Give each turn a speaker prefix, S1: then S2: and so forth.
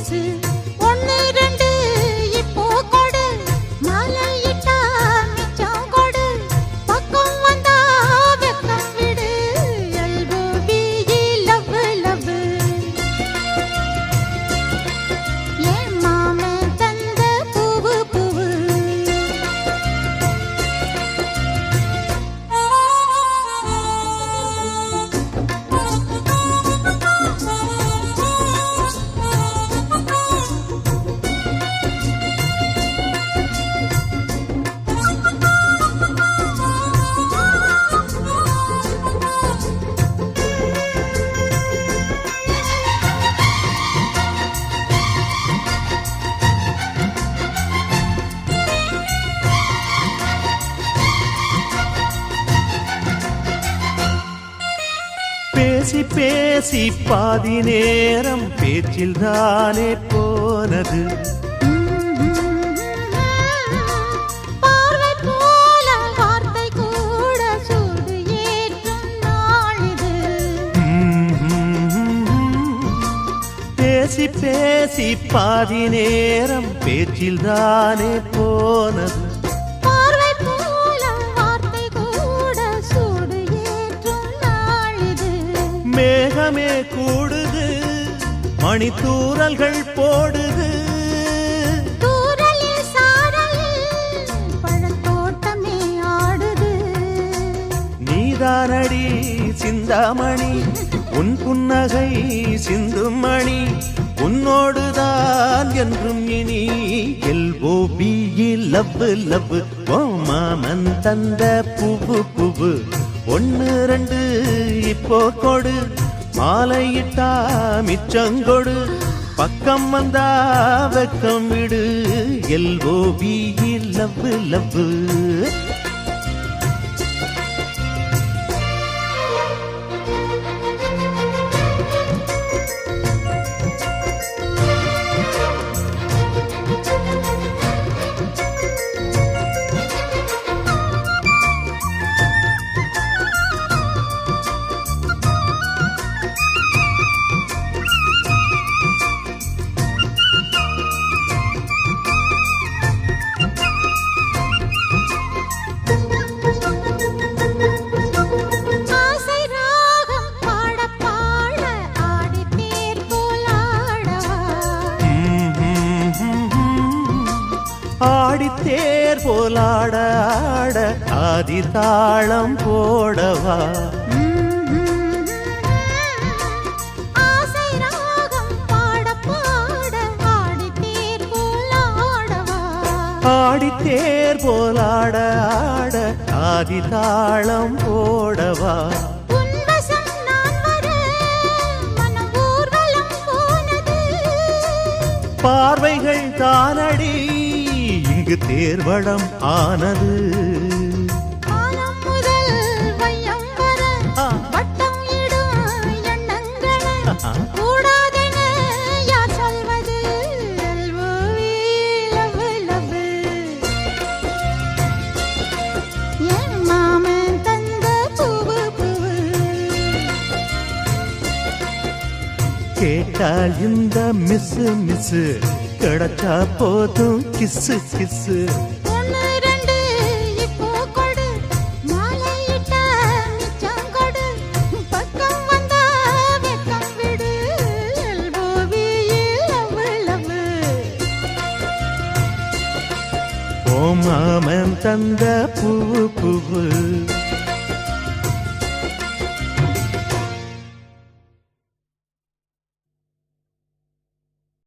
S1: கிசு ஒன்னு ரெண்டு இப்போ கொடு மாலையிட்டா மிச்சம் கொடு பக்கம் வந்தா வெக்கம் விடு எல்போபி லவ் லவ் ஏன் மாமன் தந்த பூவு பூவு
S2: பேசி பேசி பாதி நேரம் பேச்சில் தானே போனது
S1: பார்வை போல வார்த்தை கூட சூடு ஏற்றும் நாளிது
S2: பேசி பேசி பாதி நேரம் பேச்சில் தானே போனது
S1: பார்வை போல வார்த்தை கூட சூடு ஏற்றும் நாளிது
S2: மேகமே கூடுது மணித்தூரல்கள் போடுது
S1: தூரலில் சாரலில் பழத்தோட்டமே ஆடுது
S2: நீதானடி சிந்தாமணி உன் புன்னகை சிந்தும் மணி உன்னோடுதான் என்றும் இனி எல்ஓபி லவ் லவ் ஓ மாமன் தந்த பூவு பூவு ஒன்னு ரெண்டு இப்போ கொடு மாலையிட்டா மிச்சங்கொடு பக்கம் வந்தா வெக்கம் விடு எல்ஓபி லவ் லவ்
S1: ஆசை ராகம் பாட பாட ஆடி தேர் போலாடவா
S2: ஆடித்தேர் போலாட ஆட ஆதி தாளம் போடவா
S1: ஆசை ராகம் பாட பாட ஆடி தேர் போலாடவா
S2: ஆடித்தேர் போலாட ஆட ஆதி தாளம் போடவா
S1: உன்வசம் நான் வர மனம் ஊர்வலம் போனது
S2: பார்வைகள் தானடி இங்கு தேர்வடம் ஆனது
S1: காலம் முதல் வையம் வர வட்டம் இடும் எண்ணங்களை கூடாதென யார் சொல்வது எல்ஓவி லவ் லவ் என் மாமன் தந்த பூவு பூவு
S2: கேட்டால் இந்த மிஸ் மிஸ் கிடைச்சா போதும் கிசு கிசு
S1: ஒன்னு ரெண்டு இப்போ கொடு மாலையிட்டா மிச்சம் கொடு பக்கம் வந்தா வெக்கம் விடு எல்ஓவி லவ் லவ்
S2: ஓ மாமன் தந்த பூவு பூவு